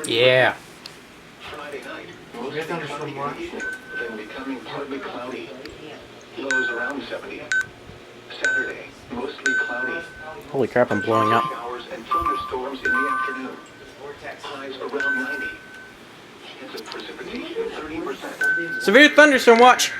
Yeah. Friday night, mostly cloudy in the evening, then becoming partly cloudy. Lows around 70. Saturday, mostly cloudy. Holy crap, I'm blowing up. Showers and thunderstorms in the afternoon. Highs around 90. Chance of precipitation 30%. Severe thunderstorm watch.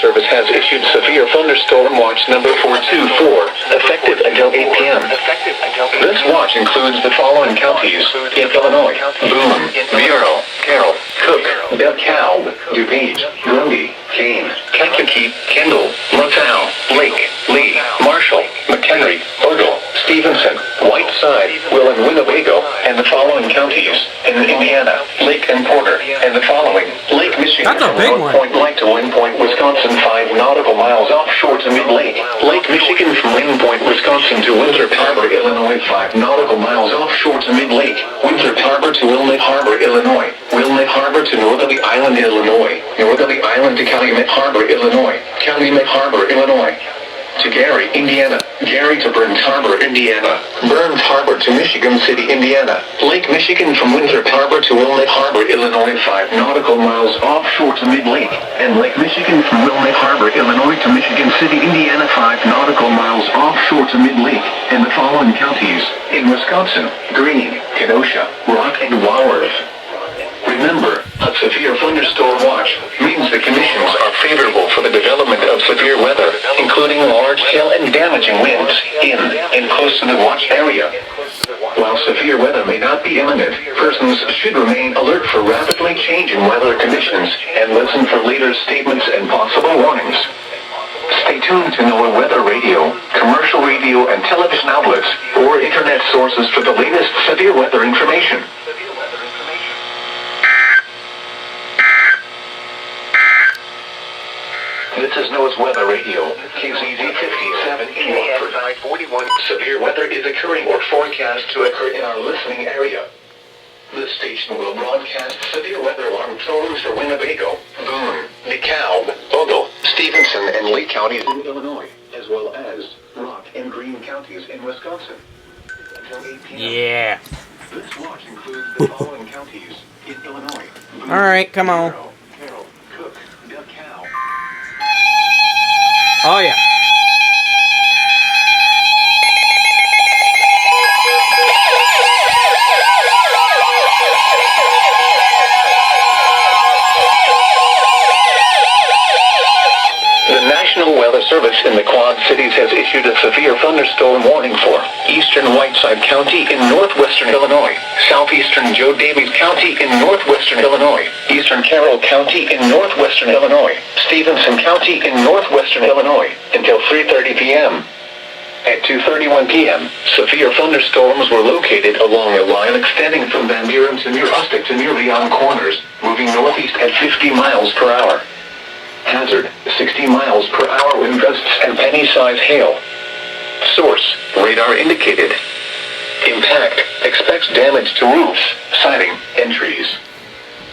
Service has issued severe thunderstorm watch number 424, effective until 8 p.m. This watch includes the following counties in Illinois: Boone, Bureau, Carroll, Cook, DeKalb, DuPage, Grundy, Kane, Kankakee, Kendall, LaSalle, Lake, Lee, Marshall, McHenry, Ogle, Stevenson, Whiteside, Will and Winnebago, and the following counties in Indiana: Lake and Porter, and the following: Lake Michigan, That's a big one. Point Lake to Wind Point, Wisconsin, 5 nautical miles offshore to mid-lake. Lake Michigan from Wind Point, Wisconsin to Winthrop Harbor, Illinois, 5 nautical miles offshore to mid-lake. Winthrop Harbor to Wilmette Harbor, Illinois. Wilmette Harbor to Northerly Island, Illinois. Northerly Island to Calumet Harbor, Illinois. Calumet Harbor, Illinois. To Gary, Indiana. Gary to Burns Harbor, Indiana. Burns Harbor to Michigan City, Indiana. Lake Michigan from Winthrop Harbor to Wilmette Harbor, Illinois, 5 nautical miles offshore to mid-lake. And Lake Michigan from Wilmette Harbor, Illinois to Michigan City, Indiana, 5 nautical miles offshore to mid-lake. And the following counties in Wisconsin: Greene, Kenosha, Rock, and Walworth. Remember, a severe thunderstorm watch means the conditions are favorable for the development of severe weather, including large hail and damaging winds in and close to the watch area. While severe weather may not be imminent, persons should remain alert for rapidly changing weather conditions and listen for later statements and possible warnings. Stay tuned to Noaa Weather Radio, commercial radio and television outlets, or internet sources for the latest severe weather information. This is Noaa's Weather Radio, KZZ 57 in Rockford. I-41. Severe weather is occurring or forecast to occur in our listening area. This station will broadcast severe weather alarm tones for Winnebago, Boone, DeKalb, Ogle, Stevenson, and Lake counties in Illinois, as well as Rock and Greene counties in Wisconsin. Until 8 p.m. Yeah. This watch includes the following counties in Illinois: Boone, Alright, come on. Carroll, Cook, DeKalb. Oh yeah. The National Weather Service in the Quad Cities has issued a severe thunderstorm warning for eastern Whiteside County in northwestern Illinois, southeastern Joe Davies County in northwestern Illinois, eastern Carroll County in northwestern Illinois, Stevenson County in northwestern Illinois, until 3:30 p.m. At 2:31 p.m., severe thunderstorms were located along a line extending from Van Buren to near Ustic to near Leon Corners, moving northeast at 50 miles per hour. Hazard, 60 miles per hour wind gusts and penny-size hail. Source, radar indicated. Impact, expects damage to roofs, siding, and trees.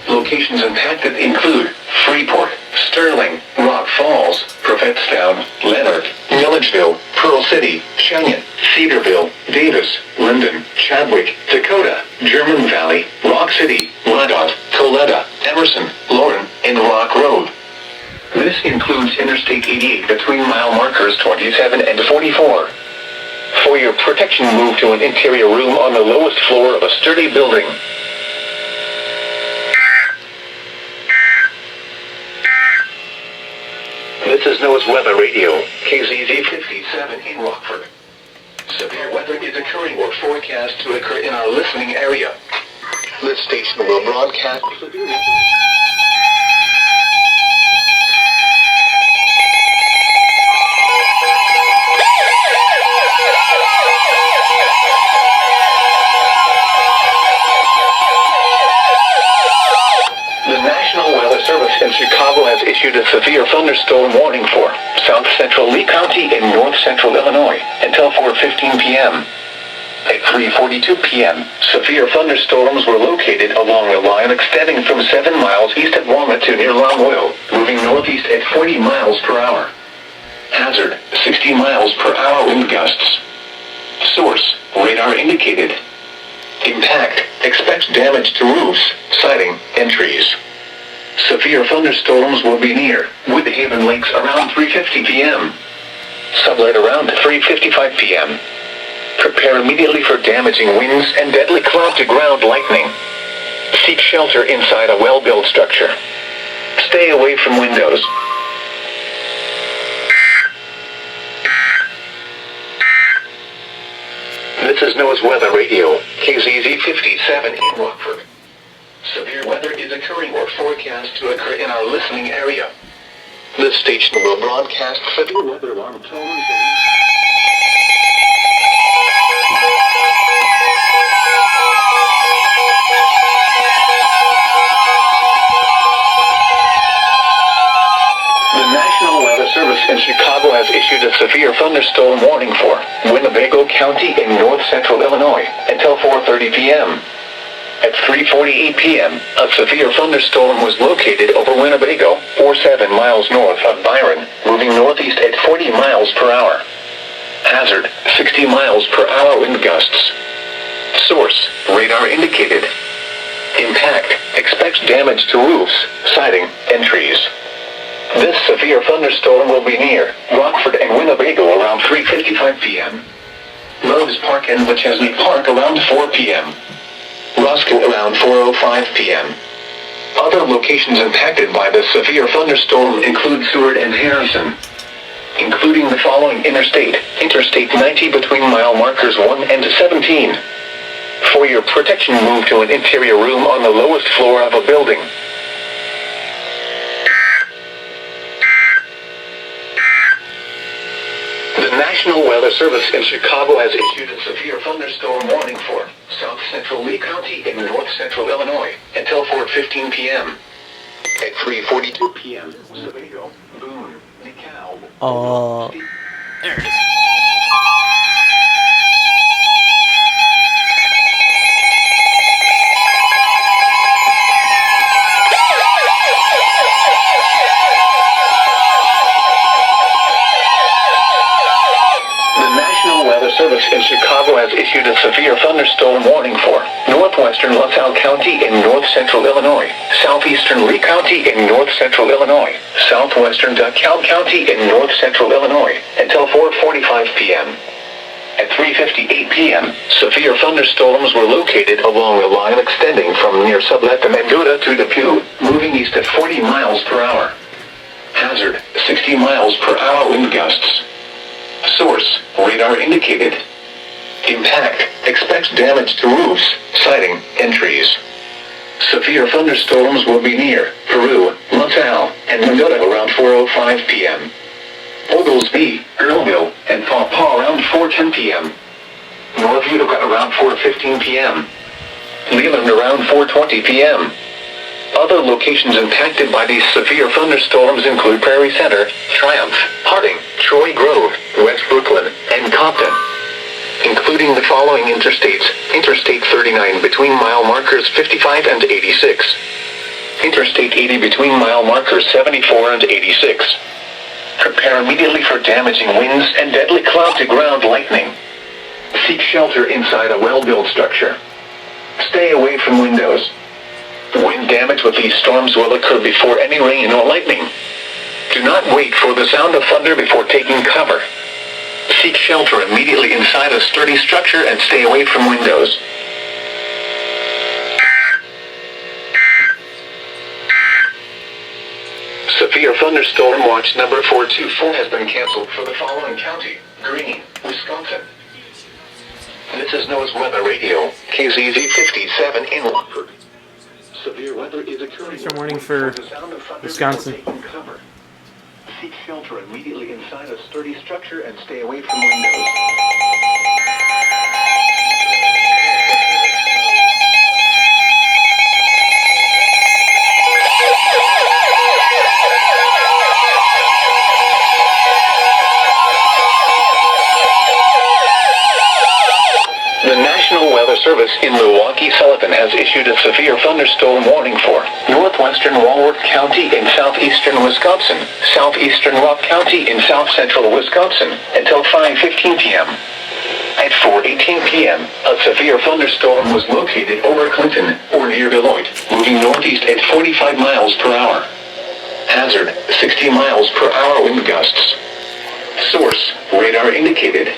Locations impacted include Freeport, Sterling, Rock Falls, Prophetstown, Leonard, Milledgeville, Pearl City, Cheyenne, Cedarville, Davis, Linden, Chadwick, Dakota, German Valley, Rock City, Ladot, Coletta, Emerson, Lauren, and Rock Road. This includes Interstate 88 between mile markers 27 and 44. For your protection, move to an interior room on the lowest floor of a sturdy building. This is Noaa's Weather Radio, KZZ 57 in Rockford. Severe weather is occurring or forecast to occur in our listening area. This station will broadcast severe weather. In Chicago has issued a severe thunderstorm warning for south central Lee County in north central Illinois until 4:15 p.m. At 3:42 p.m., severe thunderstorms were located along a line extending from 7 miles east of Walnut to near Long Oil, moving northeast at 40 miles per hour. Hazard, 60 miles per hour wind gusts. Source, radar indicated. Impact, expect damage to roofs, siding, and trees. Severe thunderstorms will be near Woodhaven Lakes around 3:50 p.m. Sublette around 3:55 p.m. Prepare immediately for damaging winds and deadly cloud-to-ground lightning. Seek shelter inside a well-built structure. Stay away from windows. This is Noaa's Weather Radio, KZZ 57 in Rockford. Severe weather is occurring or forecast to occur in our listening area. This station will broadcast severe weather alarm tones. The National Weather Service in Chicago has issued a severe thunderstorm warning for Winnebago County in north-central Illinois until 4:30 p.m. At 3:48 p.m., a severe thunderstorm was located over Winnebago, 7 miles north of Byron, moving northeast at 40 miles per hour. Hazard, 60 miles per hour wind gusts. Source, radar indicated. Impact, expects damage to roofs, siding, and trees. This severe thunderstorm will be near Rockford and Winnebago around 3:55 p.m. Loves Park and McChesney Park around 4 p.m. Roscoe around 4:05 p.m. Other locations impacted by this severe thunderstorm include Seward and Harrison, including the following Interstate 90 between mile markers 1 and 17. For your protection, move to an interior room on the lowest floor of a building. The National Weather Service in Chicago has issued a severe thunderstorm warning for South Central Lee County in North Central Illinois until 4:15 p.m. At 3:42 p.m., Sebago, Boone, DeKalb. There it is. Service in Chicago has issued a severe thunderstorm warning for northwestern LaSalle County in north-central Illinois, southeastern Lee County in north-central Illinois, southwestern DeKalb County in north-central Illinois, until 4:45 p.m. At 3:58 p.m., severe thunderstorms were located along a line extending from near Sublette and Mendota to Depew, moving east at 40 miles per hour. Hazard, 60 miles per hour wind gusts. Source, radar indicated. Impact, expects damage to roofs, siding, and trees. Severe thunderstorms will be near Peru, LaSalle, and Mendota around 4:05 p.m. Oglesby, Earlville, and Paw Paw around 4:10 p.m. North Utica around 4:15 p.m. Leland around 4:20 p.m. Other locations impacted by these severe thunderstorms include Prairie Center, Triumph, Harding, Troy Grove, West Brooklyn, and Compton, including the following interstates: Interstate 39 between mile markers 55 and 86, Interstate 80 between mile markers 74 and 86. Prepare immediately for damaging winds and deadly cloud-to-ground lightning. Seek shelter inside a well-built structure. Stay away from windows. Wind damage with these storms will occur before any rain or lightning. Do not wait for the sound of thunder before taking cover. Seek shelter immediately inside a sturdy structure and stay away from windows. Severe thunderstorm watch number 424 has been canceled for the following county: Greene, Wisconsin. This is Noaa's Weather Radio, KZZ 57 in Rockford. Severe weather is occurring. Extra warning for Wisconsin. Seek shelter immediately inside a sturdy structure and stay away from windows. The National Weather Service in Milwaukee-Sullivan has issued a severe thunderstorm warning for northwestern Walworth County in southeastern Wisconsin, southeastern Rock County in south-central Wisconsin, until 5:15 p.m. At 4:18 p.m., a severe thunderstorm was located over Clinton, or near Beloit, moving northeast at 45 miles per hour. Hazard, 60 miles per hour wind gusts. Source, radar indicated.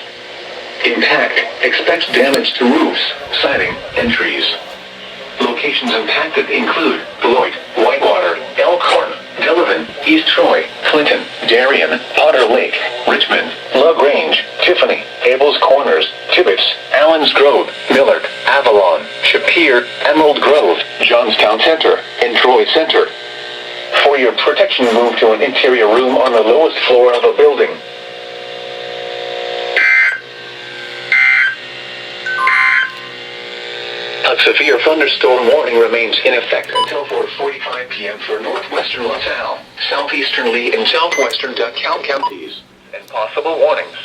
Impact, expect damage to roofs, siding, and trees. Locations impacted include Beloit, Whitewater, Elkhorn, Delavan, East Troy, Clinton, Darien, Potter Lake, Richmond, LaGrange, Tiffany, Abels Corners, Tibbetts, Allens Grove, Millard, Avalon, Shapir, Emerald Grove, Johnstown Center, and Troy Center. For your protection, move to an interior room on the lowest floor of a building. A severe thunderstorm warning remains in effect until 4:45 p.m. for northwestern LaSalle, southeastern Lee, and southwestern DeKalb counties, and possible warnings.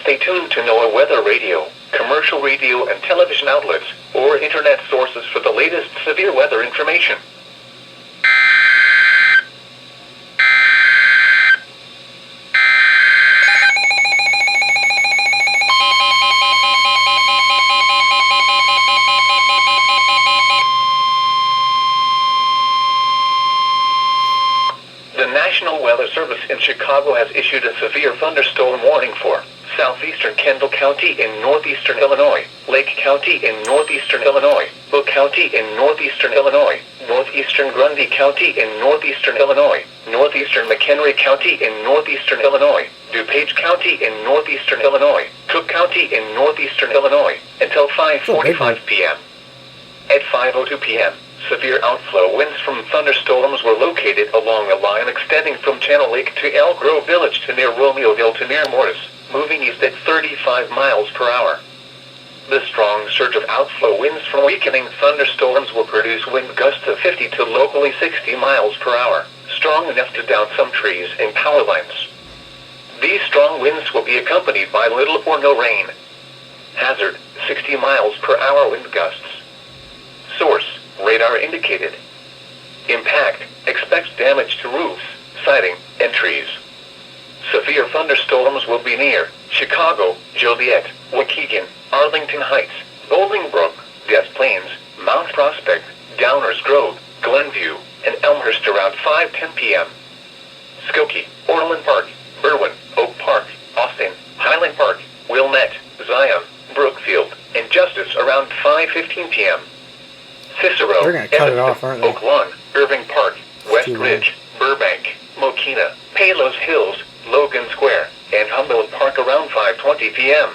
Stay tuned to Noaa weather radio, commercial radio and television outlets, or internet sources for the latest severe weather information. The National Weather Service in Chicago has issued a severe thunderstorm warning for southeastern Kendall County in northeastern Illinois, Lake County in northeastern Illinois, Book County in northeastern Illinois, northeastern Grundy County in northeastern Illinois, northeastern McHenry County in northeastern Illinois, DuPage County in northeastern Illinois, Cook County in northeastern Illinois, until 5:45 p.m. At 5:02 p.m., severe outflow winds from thunderstorms were located along a line extending from Channel Lake to Elk Grove Village to near Romeoville to near Morris, moving east at 35 miles per hour. The strong surge of outflow winds from weakening thunderstorms will produce wind gusts of 50 to locally 60 miles per hour, strong enough to down some trees and power lines. These strong winds will be accompanied by little or no rain. Hazard, 60 miles per hour wind gusts. Source, radar indicated. Impact, expect damage to roofs, siding, and trees. Severe thunderstorms will be near Chicago, Joliet, Waukegan, Arlington Heights, Bolingbrook, Des Plaines, Mount Prospect, Downers Grove, Glenview, and Elmhurst around 5:10 p.m. Skokie, Orland Park, Berwyn, Oak Park, Austin, Highland Park, Wilmette, Zion, Brookfield, and Justice around 5:15 p.m. Cicero, They're gonna cut it Evanston, off, aren't they? Oak Lawn, Irving Park, West Ridge, Burbank, Mokina, Palos Hills, Logan Square, and Humboldt Park around 5:20 p.m.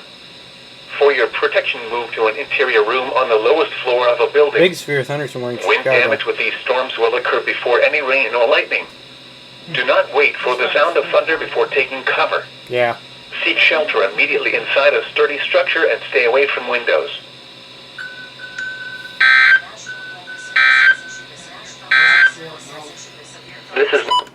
For your protection, move to an interior room on the lowest floor of a building. Big severe thunderstorm warning. Wind damage with these storms will occur before any rain or lightning. Do not wait for the sound of thunder before taking cover. Yeah. Seek shelter immediately inside a sturdy structure and stay away from windows. This is